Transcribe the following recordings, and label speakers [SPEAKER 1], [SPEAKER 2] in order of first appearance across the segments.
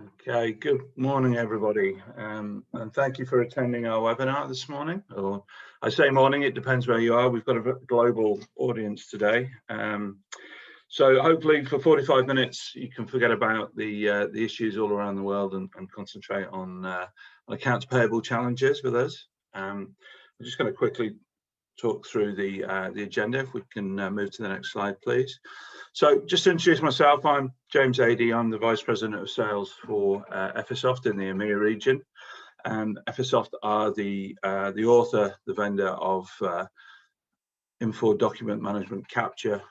[SPEAKER 1] Okay, good morning, everybody, and thank you for attending our webinar this morning. Or I say morning, it depends where you are. We've got a global audience today. So hopefully for 45 minutes, you can forget about the issues all around the world and concentrate on accounts payable challenges with us. I'm just going to quickly talk through the agenda. If we can move to the next slide, please. So just to introduce myself, I'm James Adie. I'm the Vice President of Sales for Ephesoft in the EMEA region. Ephesoft are the author, the vendor of Infor Document Management Capture.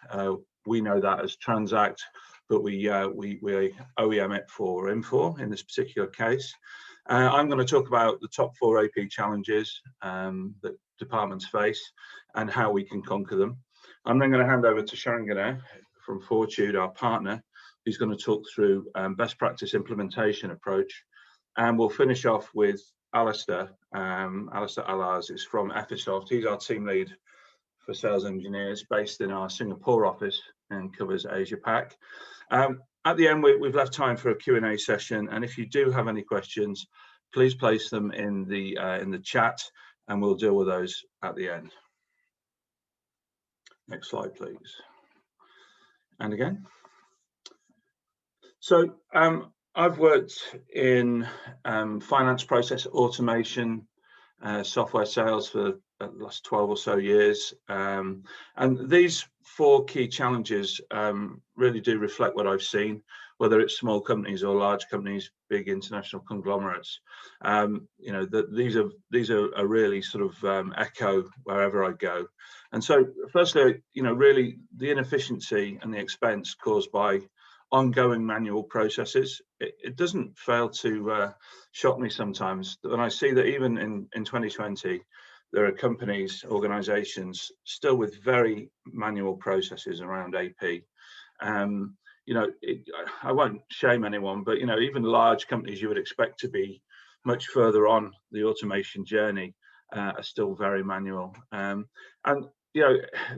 [SPEAKER 1] We know that as Transact, but we OEM it for Infor in this particular case. I'm going to talk about the top 4 AP challenges that departments face and how we can conquer them. I'm then going to hand over to Sharon from Fortude, our partner, who's going to talk through best practice implementation approach. And we'll finish off with Alistair. Alistair Alars is from Ephesoft. He's our team lead for sales engineers based in our Singapore office and covers Asia Pac. At the end, we've left time for a Q&A session. And if you do have any questions, please place them in the chat and we'll deal with those at the end. Next slide, please. And again. So I've worked in finance process automation, software sales for the last 12 or so years. And these 4 key challenges really do reflect what I've seen, whether it's small companies or large companies, big international conglomerates. You know, these are really sort of echo wherever I go. And so firstly, you know, really the inefficiency and the expense caused by ongoing manual processes, it doesn't fail to shock me sometimes when I see that even in 2020, there are companies, organizations still with very manual processes around AP. You know, I won't shame anyone, but, you know, even large companies you would expect to be much further on the automation journey are still very manual. And, you know,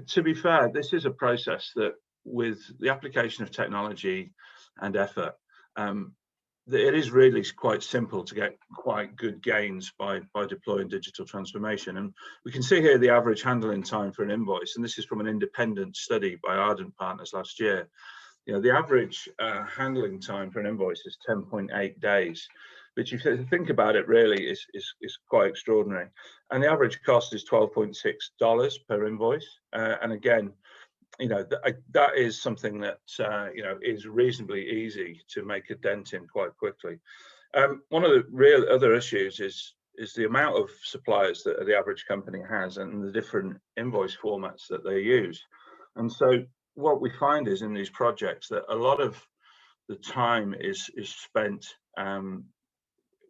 [SPEAKER 1] to be fair, this is a process that with the application of technology and effort, it is really quite simple to get quite good gains by deploying digital transformation. And we can see here the average handling time for an invoice, and this is from an independent study by Ardent Partners last year. You know, the average handling time for an invoice is 10.8 days, which if you think about it really is quite extraordinary. And the average cost is $12.6 per invoice. And again, you know, that is something that, you know, is reasonably easy to make a dent in quite quickly. One of the real other issues is the amount of suppliers that the average company has and the different invoice formats that they use. And so what we find is in these projects that a lot of the time is spent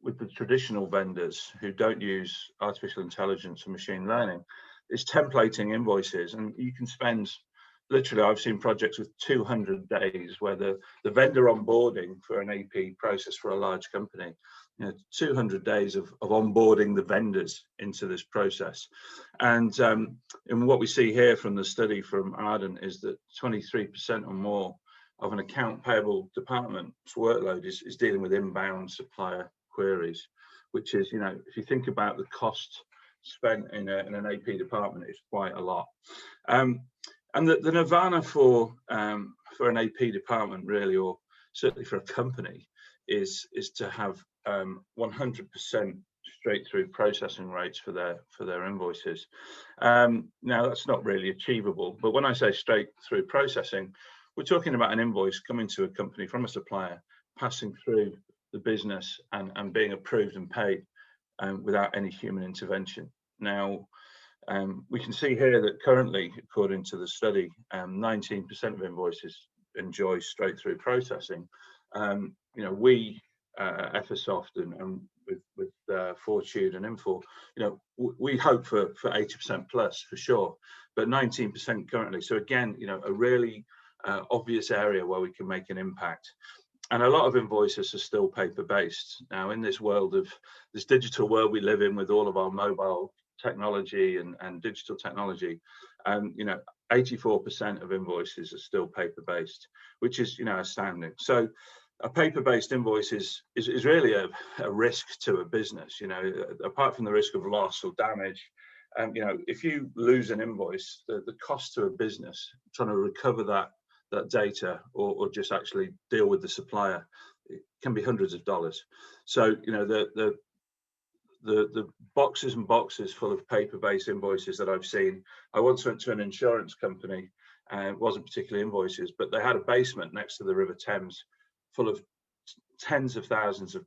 [SPEAKER 1] with the traditional vendors who don't use artificial intelligence and machine learning. It's templating invoices, and you can spend literally, I've seen projects with 200 days where the vendor onboarding for an AP process for a large company, you know, 200 days of onboarding the vendors into this process. And what we see here from the study from Ardent is that 23% or more of an account payable department's workload is dealing with inbound supplier queries, which is, you know, if you think about the cost spent in an AP department, it's quite a lot. And the nirvana for an AP department really, or certainly for a company, is to have 100% straight through processing rates for their invoices. Now that's not really achievable, but when I say straight through processing, we're talking about an invoice coming to a company from a supplier, passing through the business and being approved and paid without any human intervention. Now, we can see here that currently, according to the study, 19% of invoices enjoy straight through processing. You know, we, Ephesoft and with Fortude and Infor, you know, we hope for 80% plus for sure, but 19% currently. So again, you know, a really obvious area where we can make an impact. And a lot of invoices are still paper-based. Now, in this world of this digital world we live in with all of our mobile technology and digital technology, you know, 84% of invoices are still paper-based, which is, you know, astounding. So a paper-based invoice is really a risk to a business, you know, apart from the risk of loss or damage. You know, if you lose an invoice, the cost to a business trying to recover that data or just actually deal with the supplier, it can be hundreds of dollars. So, you know, the boxes and boxes full of paper-based invoices that I've seen. I once went to an insurance company, and it wasn't particularly invoices, but they had a basement next to the River Thames full of tens of thousands of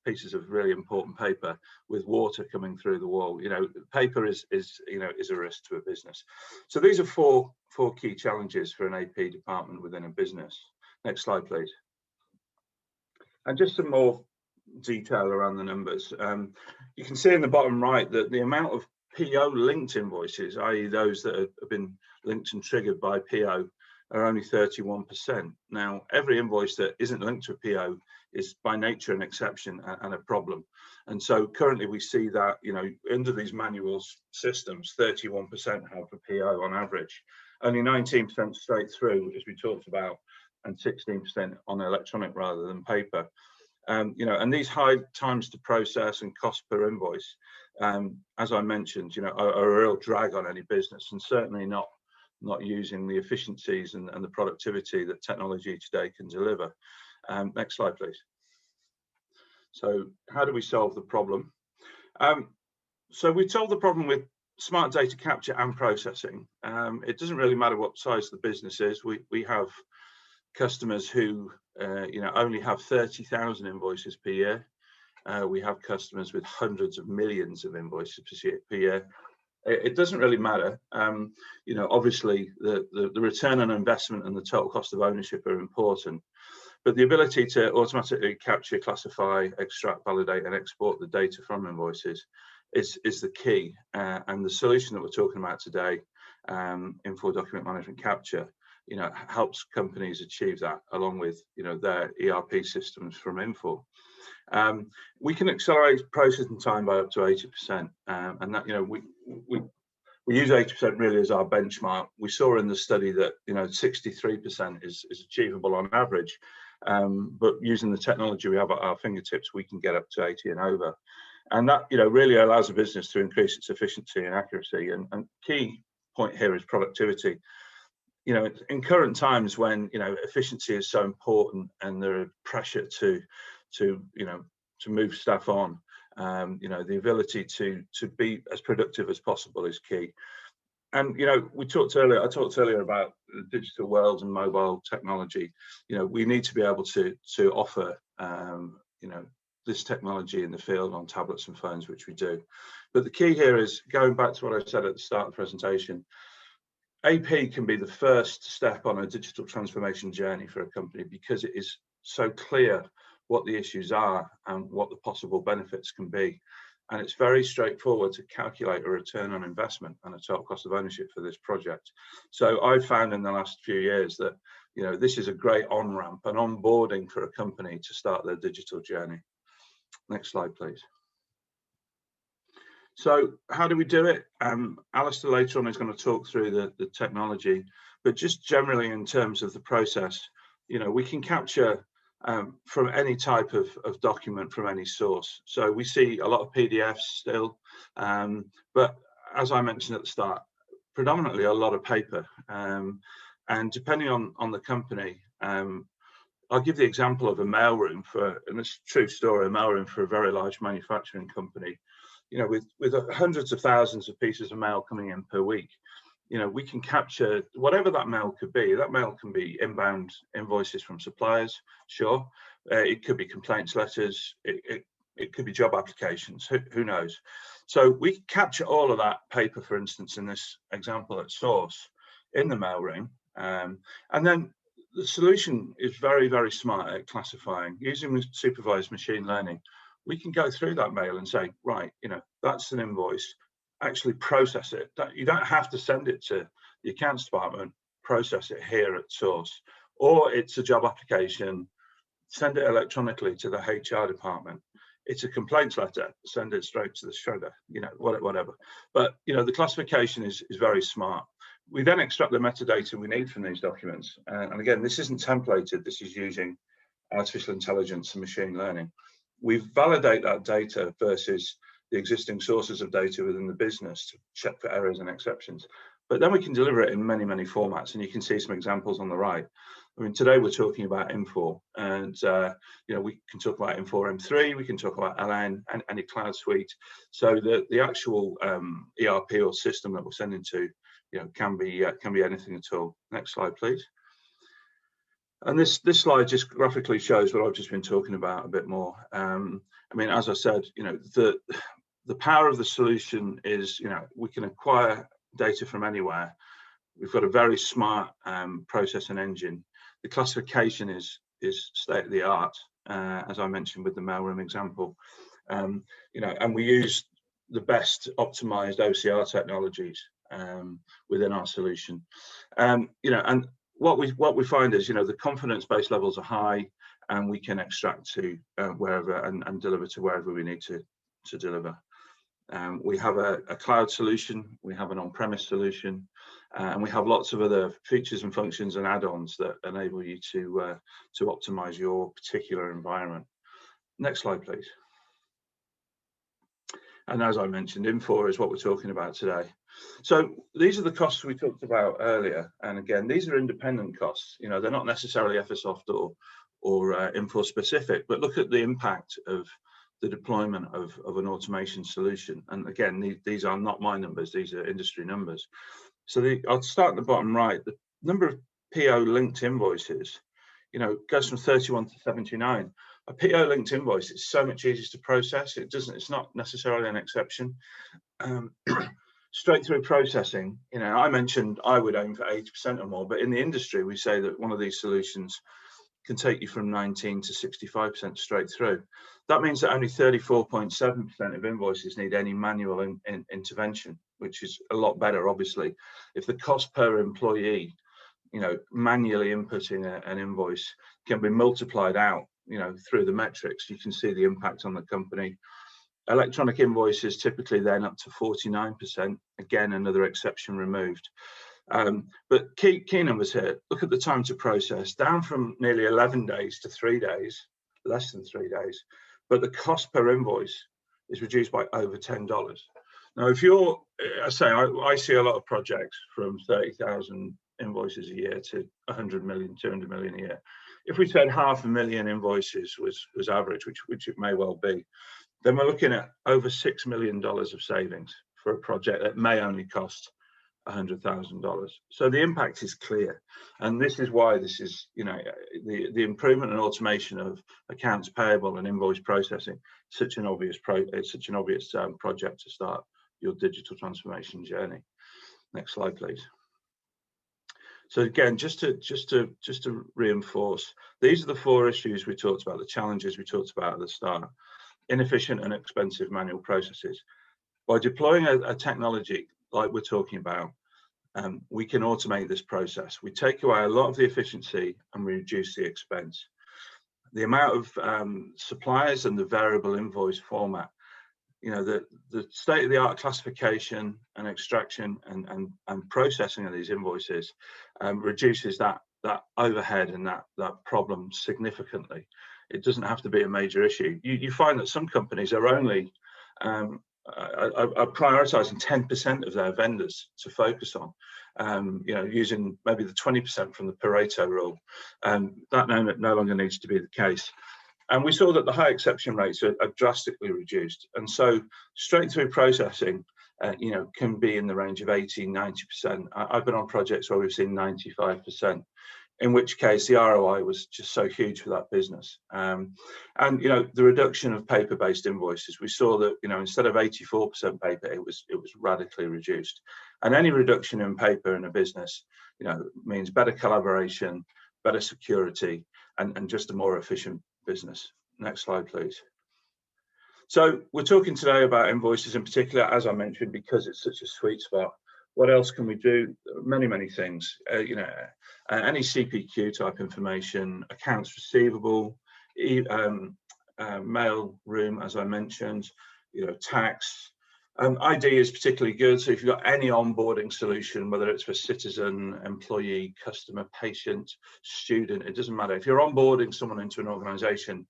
[SPEAKER 1] pieces of really important paper with water coming through the wall. You know, paper is a risk to a business. So these are four key challenges for an AP department within a business. Next slide, please. And just some more detail around the numbers. You can see in the bottom right that the amount of PO linked invoices, i.e. those that have been linked and triggered by PO, are only 31%. Now, every invoice that isn't linked to a PO is by nature an exception and a problem. And so currently we see that, you know, under these manual systems, 31% have a PO on average, only 19% straight through, as we talked about, and 16% on electronic rather than paper. You know, and these high times to process and cost per invoice, as I mentioned, you know, are a real drag on any business, and certainly not using the efficiencies and the productivity that technology today can deliver. Next slide, please. So how do we solve the problem? So we solve the problem with smart data capture and processing. It doesn't really matter what size the business is. We have customers who you know, only have 30,000 invoices per year. We have customers with hundreds of millions of invoices per year. It doesn't really matter. You know, obviously the return on investment and the total cost of ownership are important, but the ability to automatically capture, classify, extract, validate, and export the data from invoices is the key. And the solution that we're talking about today, Infor Document Management Capture, you know, helps companies achieve that along with, you know, their ERP systems from Infor. We can accelerate processing time by up to 80%, and that, you know, we use 80% really as our benchmark. We saw in the study that, you know, 63% is achievable on average, but using the technology we have at our fingertips, we can get up to 80 and over, and that, you know, really allows a business to increase its efficiency and accuracy. And key point here is productivity. You know, in current times when, you know, efficiency is so important and there are pressure to you know, to move staff on, you know, the ability to be as productive as possible is key. And, you know, I talked earlier about the digital world and mobile technology. You know, we need to be able to offer, you know, this technology in the field on tablets and phones, which we do. But the key here is going back to what I said at the start of the presentation. AP can be the first step on a digital transformation journey for a company because it is so clear what the issues are and what the possible benefits can be. And it's very straightforward to calculate a return on investment and a total cost of ownership for this project. So I've found in the last few years that, you know, this is a great on-ramp and onboarding for a company to start their digital journey. Next slide, please. So how do we do it? Alistair later on is going to talk through the technology, but just generally in terms of the process, you know, we can capture from any type of document from any source. So we see a lot of PDFs still, but as I mentioned at the start, predominantly a lot of paper. And depending on the company, I'll give the example of a mailroom and it's a true story, a mailroom for a very large manufacturing company. You know, with hundreds of thousands of pieces of mail coming in per week, you know, we can capture whatever that mail could be. That mail can be inbound invoices from suppliers, sure. It could be complaints letters. It could be job applications. Who knows? So we capture all of that paper, for instance, in this example at source in the mailroom, and then the solution is very, very smart at classifying using supervised machine learning. We can go through that mail and say, right, you know, that's an invoice, actually process it. You don't have to send it to the accounts department, process it here at source, or it's a job application, send it electronically to the HR department. It's a complaints letter, send it straight to the shredder, you know, whatever. But, you know, the classification is very smart. We then extract the metadata we need from these documents. And again, this isn't templated, this is using artificial intelligence and machine learning. We validate that data versus the existing sources of data within the business to check for errors and exceptions. But then we can deliver it in many, many formats, and you can see some examples on the right. I mean, today we're talking about Infor, and you know, we can talk about Infor M3, we can talk about LN and any CloudSuite. So the actual ERP or system that we're sending to, you know, can be anything at all. Next slide, please. And this slide just graphically shows what I've just been talking about a bit more. I mean, as I said, you know, the power of the solution is, you know, we can acquire data from anywhere. We've got a very smart processing engine. The classification is state of the art, as I mentioned with the mailroom example. You know, and we use the best optimized OCR technologies within our solution. You know, and what we find is, you know, the confidence-based levels are high, and we can extract to wherever and deliver to wherever we need to deliver. We have a cloud solution, we have an on-premise solution, and we have lots of other features and functions and add-ons that enable you to optimize your particular environment. Next slide, please. And as I mentioned, Infor is what we're talking about today. So these are the costs we talked about earlier, and again, these are independent costs. You know, they're not necessarily Ephesoft or Infor specific, but look at the impact of the deployment of an automation solution. And again, these are not my numbers, these are industry numbers. So I'll start at the bottom right. The number of PO linked invoices, you know, goes from 31 to 79. A PO linked invoice is so much easier to process. It's not necessarily an exception. Straight through processing, you know, I mentioned I would aim for 80% or more, but in the industry, we say that one of these solutions can take you from 19 to 65% straight through. That means that only 34.7% of invoices need any manual intervention, which is a lot better, obviously. If the cost per employee, you know, manually inputting an invoice can be multiplied out, you know, through the metrics, you can see the impact on the company. Electronic invoices typically then up to 49%, again, another exception removed. But key numbers here, look at the time to process, down from nearly 11 days to 3 days, less than 3 days, but the cost per invoice is reduced by over $10. Now, if you're, I see a lot of projects from 30,000 invoices a year to 100 million, 200 million a year. If we said 500,000 invoices was average, which it may well be, then we're looking at over $6 million of savings for a project that may only cost $100,000. So the impact is clear, and this is why this is, you know, the improvement and automation of accounts payable and invoice processing, such an obvious project to start your digital transformation journey. Next slide, please. So again, just to reinforce, these are the 4 issues we talked about, the challenges we talked about at the start. Inefficient and expensive manual processes. By deploying a technology like we're talking about, we can automate this process. We take away a lot of the efficiency and we reduce the expense. The amount of suppliers and the variable invoice format, you know, the state-of-the-art classification and extraction and processing of these invoices reduces that overhead and that problem significantly. It doesn't have to be a major issue. You find that some companies are only are prioritizing 10% of their vendors to focus on, you know, using maybe the 20% from the Pareto rule. That no longer needs to be the case. And we saw that the high exception rates are drastically reduced. And so straight through processing, you know, can be in the range of 80, 90%. I've been on projects where we've seen 95%. In which case the ROI was just so huge for that business. And, you know, the reduction of paper-based invoices, we saw that, you know, instead of 84% paper, it was radically reduced. And any reduction in paper in a business, you know, means better collaboration, better security, and just a more efficient business. Next slide, please. So we're talking today about invoices in particular, as I mentioned, because it's such a sweet spot. What else can we do? Many things. You know, any CPQ type information, accounts receivable, mail room, as I mentioned, you know, tax, ID is particularly good. So if you've got any onboarding solution, whether it's for citizen, employee, customer, patient, student, it doesn't matter. If you're onboarding someone into an organization,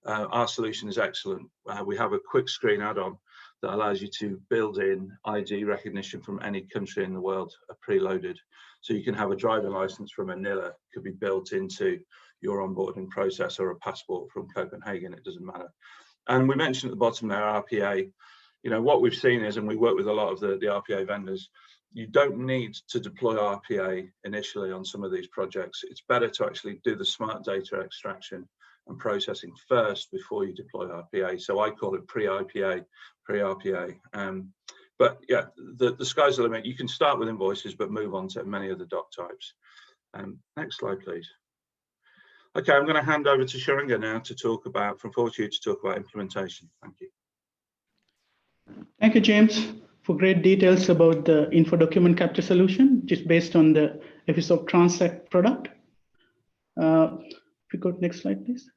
[SPEAKER 1] our solution is excellent. We have a quick screen add-on that allows you to build in ID recognition from any country in the world, preloaded. So you can have a driving license from Manila, could be built into your onboarding process, or a passport from Copenhagen, it doesn't matter. And we mentioned at the bottom there, RPA. You know, what we've seen is, and we work with a lot of the RPA vendors, you don't need to deploy RPA initially on some of these projects. It's better to actually do the smart data extraction and processing first before you deploy RPA. So I call it pre-RPA. But yeah, the sky's the limit. You can start with invoices, but move on to many other doc types. Next slide, please. Okay, I'm going to hand over to Sharinga now to talk about, from Fortude, to talk about implementation. Thank you.
[SPEAKER 2] Thank you, James, for great details about the Infor Document Capture solution, which is based on the Ephesoft transact product. If we go to next slide, please.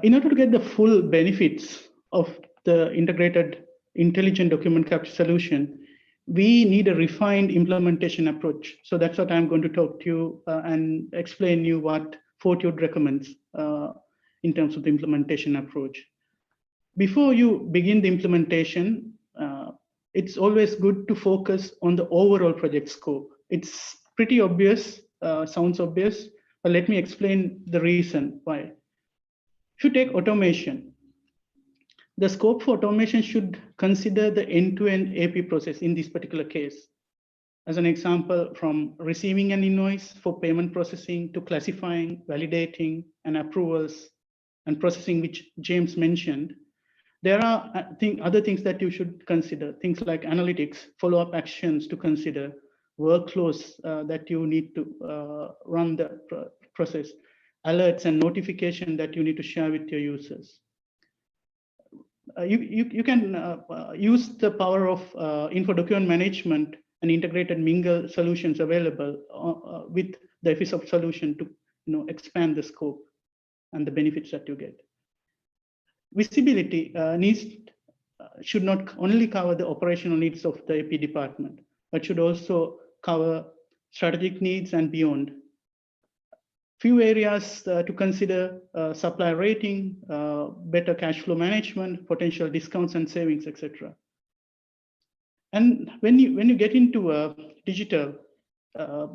[SPEAKER 2] In order to get the full benefits of the integrated intelligent document capture solution, we need a refined implementation approach. So that's what I'm going to talk to you and explain you what Fortude recommends in terms of the implementation approach. Before you begin the implementation, it's always good to focus on the overall project scope. It's pretty obvious, sounds obvious, but let me explain the reason why. If you take automation, the scope for automation should consider the end-to-end AP process in this particular case. As an example, from receiving an invoice for payment processing to classifying, validating, and approvals and processing, which James mentioned, there are other things that you should consider, things like analytics, follow-up actions to consider, workflows that you need to run the process, alerts and notification that you need to share with your users. You can use the power of Infor Document Management and integrated mingle solutions available with the Ephesoft solution to expand the scope and the benefits that you get. Visibility should not only cover the operational needs of the AP department, but should also cover strategic needs and beyond. Few areas to consider: supplier rating, better cash flow management, potential discounts and savings, etc. And when you get into digital,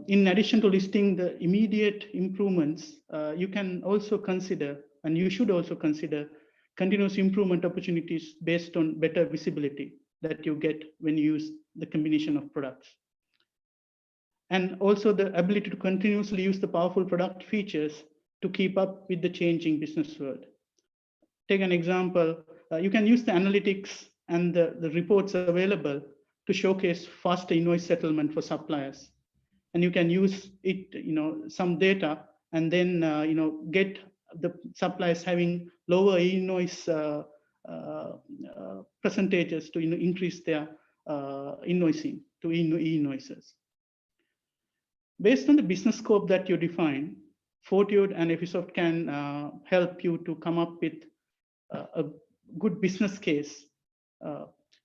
[SPEAKER 2] in addition to listing the immediate improvements, you can also consider, and you should also consider, continuous improvement opportunities based on better visibility that you get when you use the combination of products. And also the ability to continuously use the powerful product features to keep up with the changing business world. Take an example, you can use the analytics and the reports available to showcase faster invoice settlement for suppliers. And you can use it, some data, and then get the suppliers having lower invoice percentages to increase their invoicing to e-invoices. Based on the business scope that you define, Fortude and Ephesoft can help you to come up with a good business case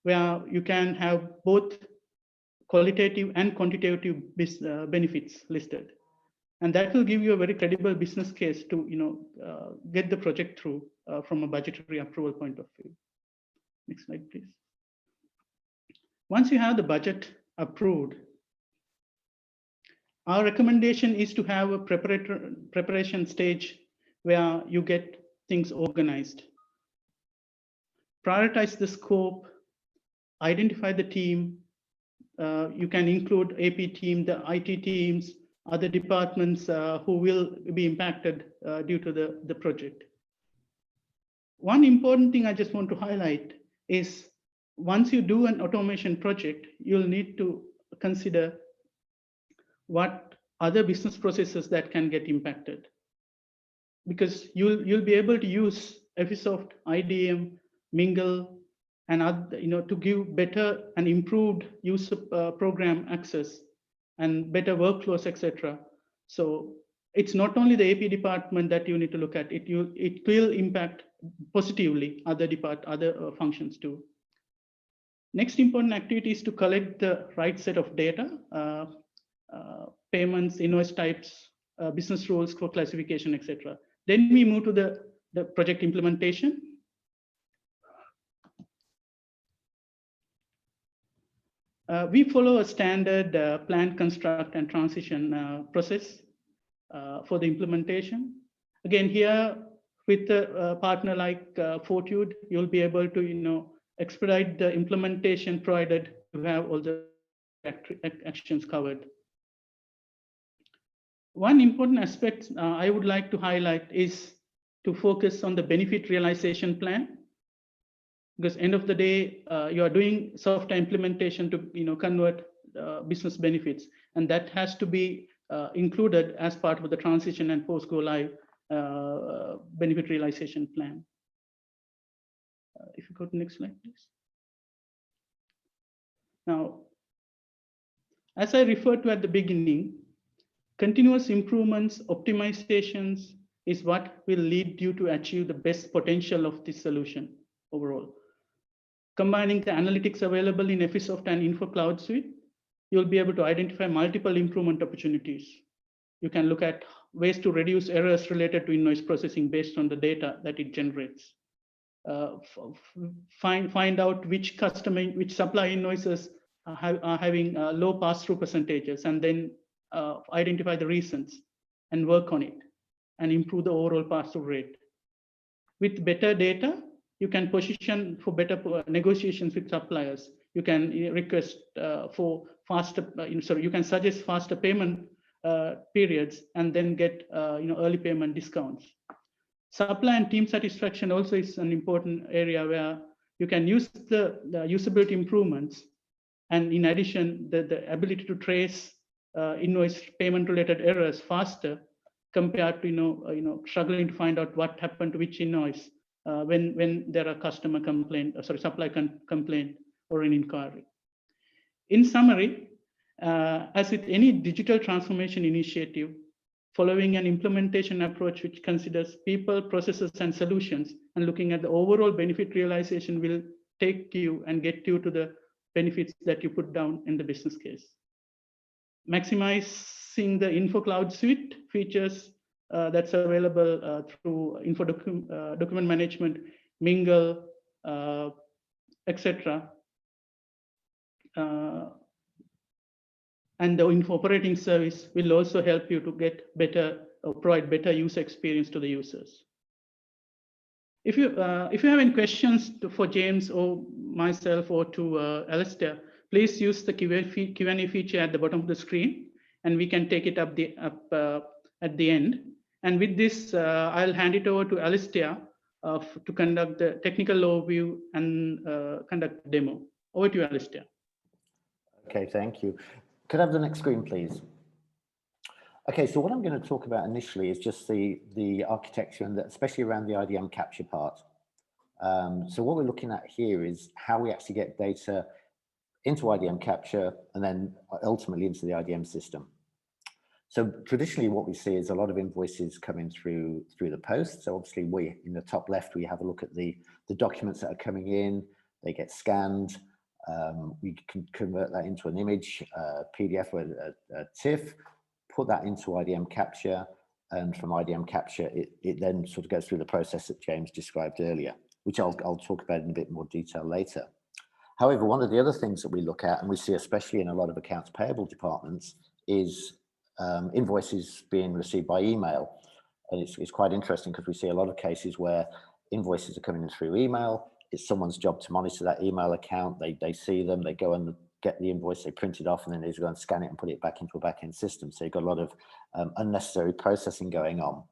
[SPEAKER 2] where you can have both qualitative and quantitative benefits listed. And that will give you a very credible business case to get the project through from a budgetary approval point of view. Next slide, please. Once you have the budget approved, our recommendation is to have a preparation stage where you get things organized. Prioritize the scope, identify the team. You can include AP team, the IT teams, other departments who will be impacted due to the project. One important thing I just want to highlight is once you do an automation project, you'll need to consider what other business processes that can get impacted. Because you'll be able to use Ephesoft, IDM, Mingle, and other, to give better and improved user program access and better workflows, etc. So it's not only the AP department that you need to look at. It will impact positively other functions too. Next important activity is to collect the right set of data, payments, invoice types, business rules for classification, etc. Then we move to the project implementation. We follow a standard plan, construct, and transition process for the implementation. Again, here with a partner like Fortude, you'll be able to expedite the implementation provided you have all the actions covered. One important aspect I would like to highlight is to focus on the benefit realization plan, because end of the day, you are doing software implementation to convert business benefits, and that has to be included as part of the transition and post go live benefit realization plan. If you go to the next slide, please. Now, as I referred to at the beginning, continuous improvements, optimizations is what will lead you to achieve the best potential of this solution overall. Combining the analytics available in Ephesoft and Infor CloudSuite, you'll be able to identify multiple improvement opportunities. You can look at ways to reduce errors related to invoice processing based on the data that it generates. Find out which supply invoices are having low pass-through percentages, and then identify the reasons and work on it and improve the overall pass-through rate. With better data, you can position for better negotiations with suppliers. You can request for faster, you can suggest faster payment periods and then get early payment discounts. Supply and team satisfaction also is an important area where you can use the usability improvements, and in addition, the ability to trace invoice payment related errors faster compared to struggling to find out what happened to which invoice when there are customer complaint, supply complaint or an inquiry. In summary, as with any digital transformation initiative, following an implementation approach which considers people, processes, and solutions, and looking at the overall benefit realization will take you and get you to the benefits that you put down in the business case. Maximizing the Infor CloudSuite features that's available through Infor Document Management, Mingle, etc. And the Infor Operating Service will also help you to get better, provide better user experience to the users. If you have any questions for James or myself or to Alistair, please use the Q&A feature at the bottom of the screen, and we can take it up at the end. And with this, I'll hand it over to Alistair to conduct the technical overview and conduct the demo. Over to you, Alistair.
[SPEAKER 3] Okay, thank you. Could I have the next screen, please? Okay, so what I'm going to talk about initially is just the architecture, and especially around the IDM capture part. So what we're looking at here is how we actually get data into IDM capture and then ultimately into the IDM system. So traditionally what we see is a lot of invoices coming through the post. So obviously in the top left, we have a look at the documents that are coming in, they get scanned. We can convert that into an image, PDF or a TIFF, put that into IDM capture, and from IDM capture, it then sort of goes through the process that James described earlier, which I'll talk about in a bit more detail later. However, one of the other things that we look at, and we see especially in a lot of accounts payable departments, is invoices being received by email. And it's quite interesting because we see a lot of cases where invoices are coming in through email. It's someone's job to monitor that email account. They see them, they go and get the invoice, they print it off, and then they go and scan it and put it back into a back-end system. So you've got a lot of unnecessary processing going on.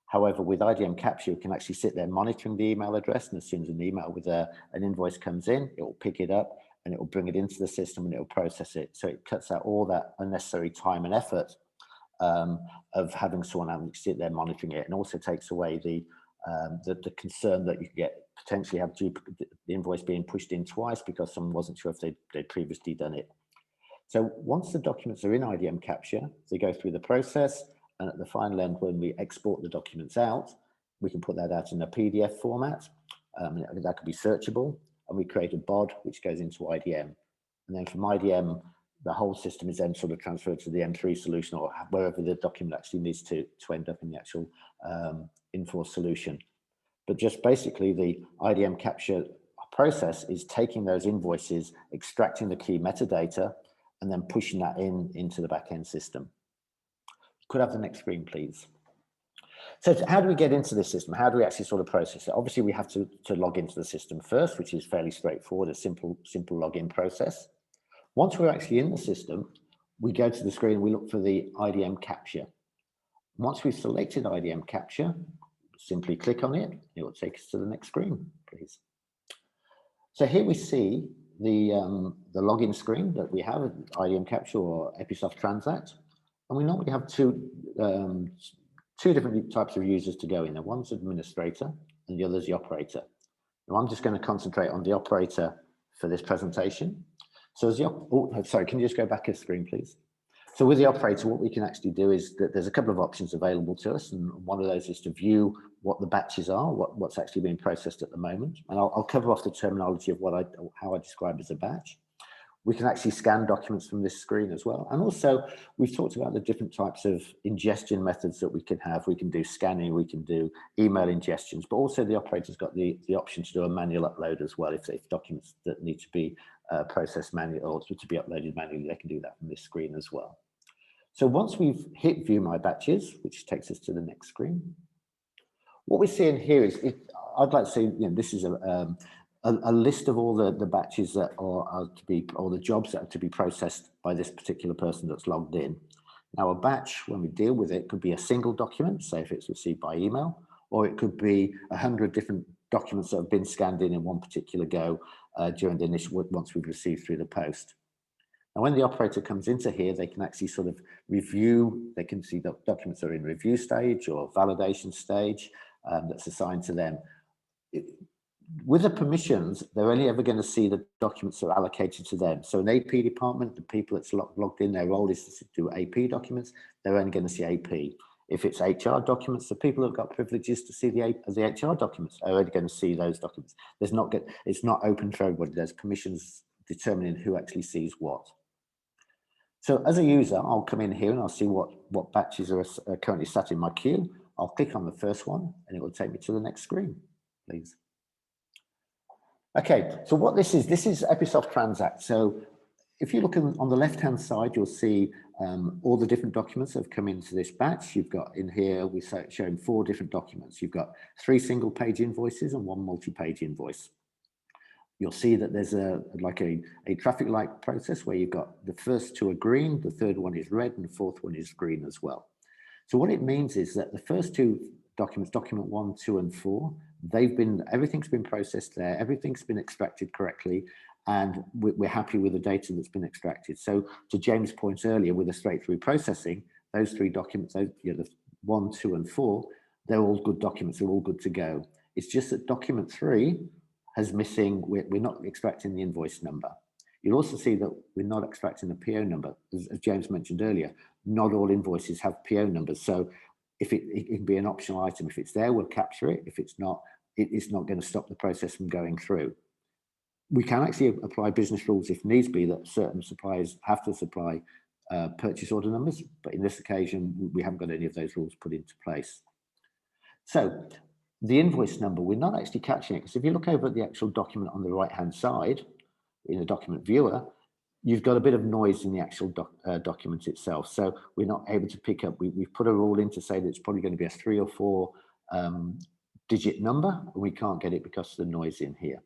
[SPEAKER 3] However, with IDM Capture, you can actually sit there monitoring the email address, and as soon as an email with an invoice comes in, it will pick it up and it will bring it into the system and it will process it. So it cuts out all that unnecessary time and effort of having someone sit there monitoring it, and also takes away the concern that you get potentially have the invoice being pushed in twice because someone wasn't sure if they'd previously done it. So once the documents are in IDM Capture, they go through the process, and at the final end, when we export the documents out, we can put that out in a PDF format. That could be searchable, and we create a bod which goes into IDM. And then from IDM, the whole system is then sort of transferred to the M3 solution or wherever the document actually needs to end up in the actual Infor solution. But just basically the IDM capture process is taking those invoices, extracting the key metadata, and then pushing that into the backend system. Could I have the next screen, please? So how do we get into this system? How do we actually sort of process it? Obviously, we have to log into the system first, which is fairly straightforward, a simple login process. Once we're actually in the system, we go to the screen, we look for the IDM capture. Once we've selected IDM capture, simply click on it. It will take us to the next screen, please. So here we see the login screen that we have, IDM capture or Ephesoft transact. And we normally have two different types of users to go in there. One's administrator and the other's the operator. Now I'm just going to concentrate on the operator for this presentation. So as the, sorry, can you just go back a screen, please? So with the operator, what we can actually do is that there's a couple of options available to us. And one of those is to view what the batches are, what's actually being processed at the moment. And I'll cover off the terminology of how I describe as a batch. We can actually scan documents from this screen as well. And also, we've talked about the different types of ingestion methods that we can have. We can do scanning, we can do email ingestions, but also the operator's got the option to do a manual upload as well. If documents that need to be processed manually or to be uploaded manually, they can do that from this screen as well. So once we've hit View My Batches, which takes us to the next screen, what we're seeing here is, I'd like to say, this is a list of all the batches that are to be, or the jobs that are to be processed by this particular person that's logged in. Now, a batch, when we deal with it, could be a single document, say if it's received by email, or it could be 100 different documents that have been scanned in one particular go during the initial, once we've received through the post. Now, when the operator comes into here, they can actually sort of review, they can see that documents are in review stage or validation stage that's assigned to them. With the permissions, they're only ever going to see the documents that are allocated to them. So an AP department, the people that's logged in, their role is to do AP documents, they're only going to see AP. If it's HR documents, the people who've got privileges to see the HR documents are only going to see those documents. It's not open for everybody. There's permissions determining who actually sees what. So as a user, I'll come in here and I'll see what batches are currently sat in my queue. I'll click on the first one and it will take me to the next screen, please. Okay, so what this is Ephesoft Transact. So if you look on the left-hand side, you'll see all the different documents that have come into this batch. You've got in here, we're showing 4 different documents. You've got 3 single-page invoices and 1 multi-page invoice. You'll see that there's a traffic light process where you've got the first 2 are green, the third one is red, and the fourth one is green as well. So what it means is that the first 2 documents, document 1, 2, and 4, everything's been processed there, everything's been extracted correctly, and we're happy with the data that's been extracted. So to James' point earlier, with a straight-through processing, those 3 documents, the 1, 2, and 4, they're all good documents, they're all good to go. It's just that document 3 has missing, we're not extracting the invoice number. You'll also see that we're not extracting the PO number. As James mentioned earlier, not all invoices have PO numbers. So if it can be an optional item. If it's there, we'll capture it. If it's not, it's not going to stop the process from going through. We can actually apply business rules if needs be that certain suppliers have to supply purchase order numbers, but in this occasion, we haven't got any of those rules put into place. So the invoice number, we're not actually catching it, because if you look over at the actual document on the right-hand side, in the document viewer, you've got a bit of noise in the actual document itself. So we're not able to pick up, we've put a rule in to say that it's probably going to be a 3 or 4 digit number, and we can't get it because of the noise in here.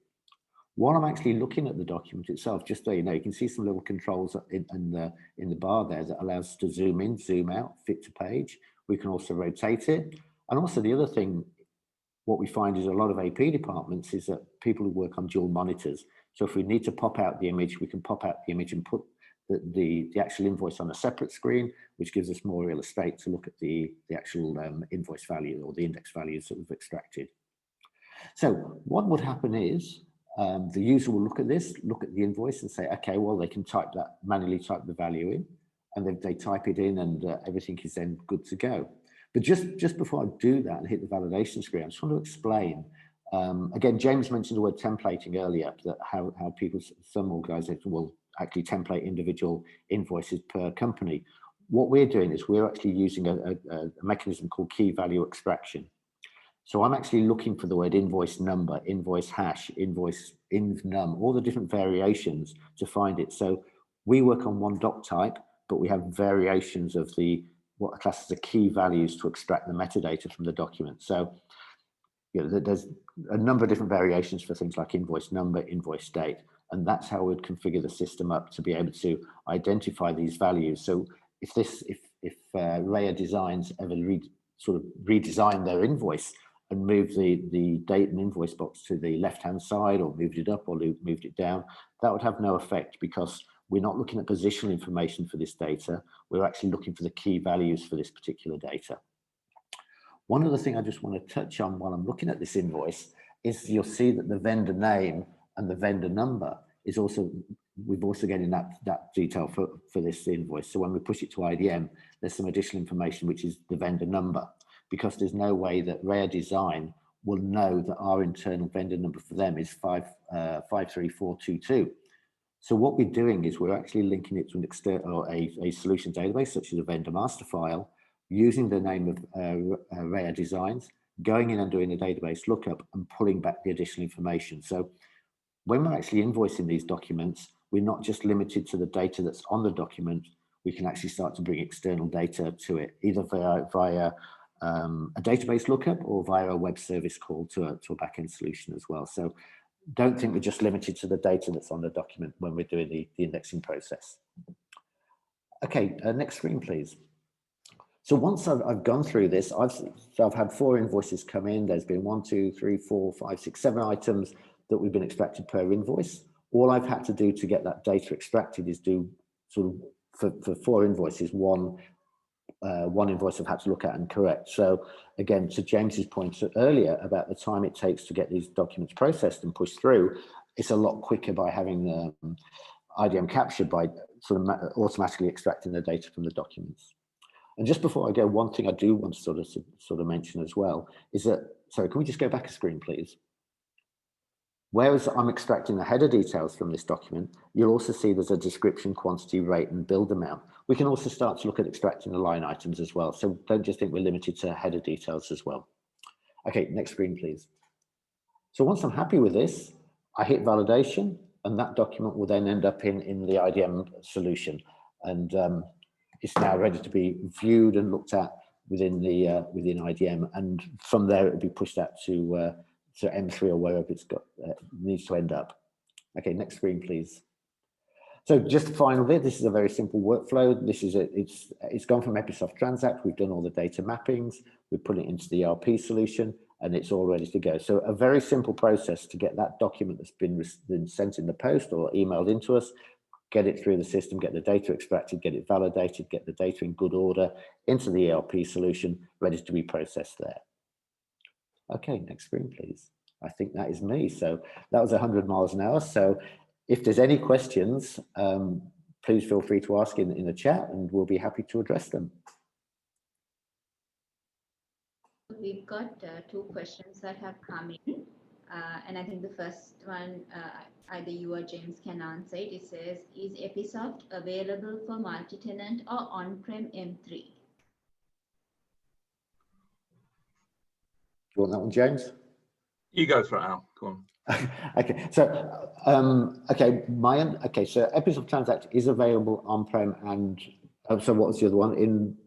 [SPEAKER 3] While I'm actually looking at the document itself, just so you know, you can see some little controls in the bar there that allows us to zoom in, zoom out, fit to page. We can also rotate it. And also the other thing, what we find is a lot of AP departments is that people who work on dual monitors. So if we need to pop out the image, we can pop out the image and put the actual invoice on a separate screen, which gives us more real estate to look at the actual invoice value or the index values that we've extracted. So what would happen is the user will look at this, look at the invoice and say, okay, well, they can type that, manually type the value in, and then they type it in and everything is then good to go. But just before I do that and hit the validation screen, I just want to explain Again, James mentioned the word templating earlier, that how people, some organizations will actually template individual invoices per company. What we're doing is we're actually using a mechanism called key value extraction. So I'm actually looking for the word invoice number, invoice hash, invoice invnum, all the different variations to find it. So we work on one doc type, but we have variations of what are classed as the key values to extract the metadata from the document. So there's a number of different variations for things like invoice number, invoice date, and that's how we'd configure the system up to be able to identify these values. So if Raya Designs ever sort of redesign their invoice and move the date and invoice box to the left-hand side, or moved it up or moved it down, that would have no effect, because we're not looking at positional information for this data. We're actually looking for the key values for this particular data. One other thing I just want to touch on while I'm looking at this invoice is you'll see that the vendor name and the vendor number is also, we've also getting that detail for this invoice. So when we push it to IDM, there's some additional information, which is the vendor number, because there's no way that Raya Design will know that our internal vendor number for them is 53422. So what we're doing is we're actually linking it to an external or a solution database, such as a vendor master file, using the name of Raya Designs, going in and doing a database lookup and pulling back the additional information. So when we're actually invoicing these documents, we're not just limited to the data that's on the document. We can actually start to bring external data to it, either via a database lookup or via a web service call to a backend solution as well. So don't think we're just limited to the data that's on the document when we're doing the indexing process. Okay, next screen, please. So once I've gone through this, I've had 4 invoices come in. There's been 1, 2, 3, 4, 5, 6, 7 items that we've been extracted per invoice. All I've had to do to get that data extracted is do sort of for 4 invoices, one invoice I've had to look at and correct. So again, to James's point earlier about the time it takes to get these documents processed and pushed through, it's a lot quicker by having the IDM Capture, by sort of automatically extracting the data from the documents. And just before I go, one thing I do want to sort of mention as well is that, sorry, can we just go back a screen, please? Whereas I'm extracting the header details from this document, you'll also see there's a description, quantity, rate, and build amount. We can also start to look at extracting the line items as well. So don't just think we're limited to header details as well. Okay, next screen, please. So once I'm happy with this, I hit validation, and that document will then end up in the IDM solution. And it's now ready to be viewed and looked at within IDM, and from there it will be pushed out to M3 or wherever it's got needs to end up. Okay, next screen, please. So just the final bit. This is a very simple workflow. This is it's gone from Ephesoft Transact. We've done all the data mappings. We put it into the ERP solution, and it's all ready to go. So a very simple process to get that document that's been sent in the post or emailed into us, get it through the system, get the data extracted, get it validated, get the data in good order into the ERP solution, ready to be processed there. Okay, next screen, please. I think that is me. So that was 100 miles an hour. So if there's any questions, please feel free to ask in the chat, and we'll be happy to address them.
[SPEAKER 4] We've got 2 questions that have come in. And I think the first one, either you or James can answer it. It says, is Ephesoft available for multi-tenant or on-prem M3?
[SPEAKER 3] You want that one, James?
[SPEAKER 1] You go for it, Al. Go on.
[SPEAKER 3] Okay, so so Ephesoft Transact is available on-prem, and so what was the other one in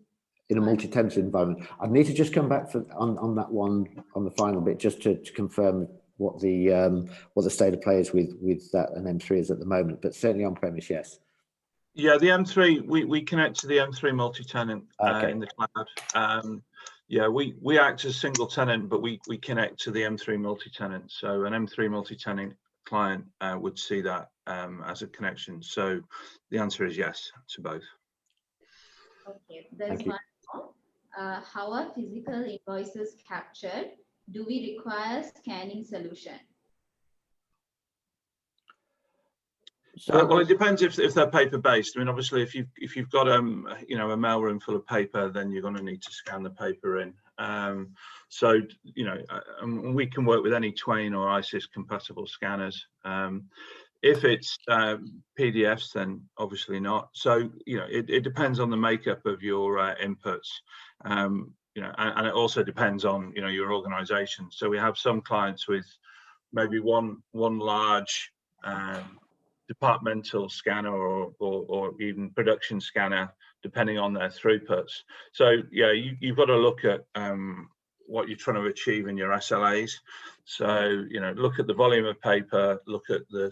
[SPEAKER 3] a multi-tenant environment? I need to just come back on that one on the final bit, just to confirm what the state of play is with that and M3 is at the moment, but certainly on-premise, yes. Yeah,
[SPEAKER 1] the M3, we connect to the M3 multi-tenant in the cloud. Yeah, we act as single tenant, but we connect to the M3 multi-tenant. So an M3 multi-tenant client would see that as a connection. So the answer is yes to both.
[SPEAKER 4] Okay, there's one more. How are physical invoices captured? Do we require scanning solution?
[SPEAKER 1] So, well, it depends if they're paper based. I mean, obviously, if you've got a mailroom full of paper, then you're going to need to scan the paper in. So, you know, we can work with any Twain or ISIS compatible scanners. If it's PDFs, then obviously not. So, you know, it depends on the makeup of your inputs. You know, and it also depends on, you know, your organization. So we have some clients with maybe one large departmental scanner or even production scanner, depending on their throughputs. So yeah, you've got to look at what you're trying to achieve in your SLAs. So, you know, look at the volume of paper, look at the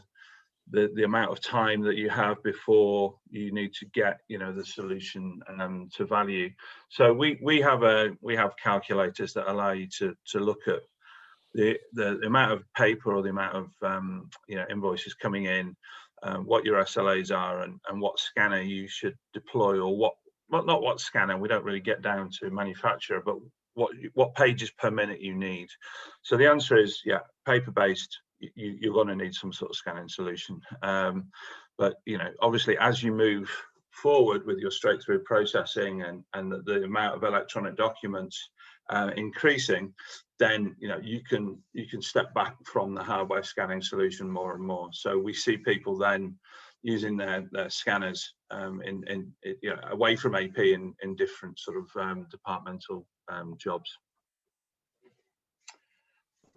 [SPEAKER 1] amount of time that you have before you need to get, you know, the solution to value. So we have calculators that allow you to look at the amount of paper or the amount of you know, invoices coming in, what your SLAs are, and what scanner you should deploy, or not what scanner. We don't really get down to manufacturer, but what pages per minute you need. So the answer is, yeah, paper-based. You're going to need some sort of scanning solution. But, you know, obviously, as you move forward with your straight-through processing and the amount of electronic documents increasing, then, you know, you can step back from the hardware scanning solution more and more. So we see people then using their scanners you know, away from AP in different sort of departmental jobs.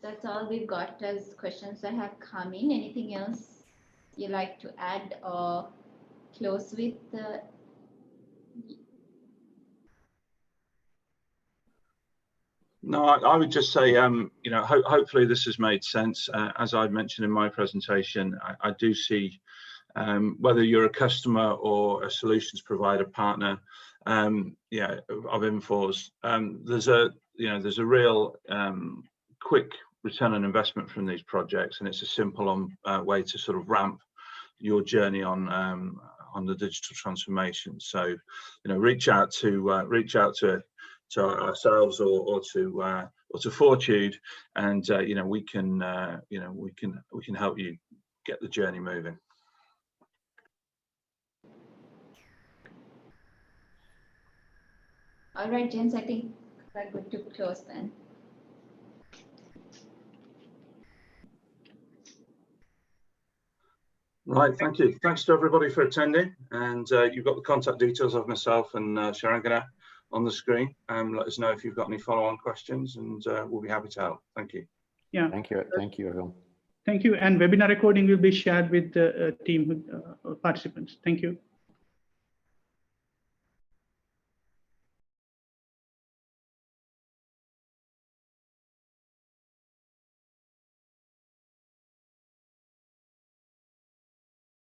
[SPEAKER 4] That's all we've got as questions that have come in. Anything else you like to add or close with?
[SPEAKER 1] No, I would just say, you know, hopefully this has made sense. As I mentioned in my presentation, I do see, whether you're a customer or a solutions provider partner, yeah, of Infor's, there's a real quick return on investment from these projects, and it's a simple way to sort of ramp your journey on the digital transformation. So, you know, reach out to ourselves or to Fortude, and you know, we can help you get the journey moving.
[SPEAKER 4] All right, James, I think we're good to close then.
[SPEAKER 1] Right, thank you. Thanks to everybody for attending, and you've got the contact details of myself and Sharangana on the screen. Let us know if you've got any follow-on questions, and we'll be happy to help. Thank you.
[SPEAKER 2] Yeah.
[SPEAKER 3] Thank you, everyone.
[SPEAKER 2] Thank you. And webinar recording will be shared with the team participants. Thank you.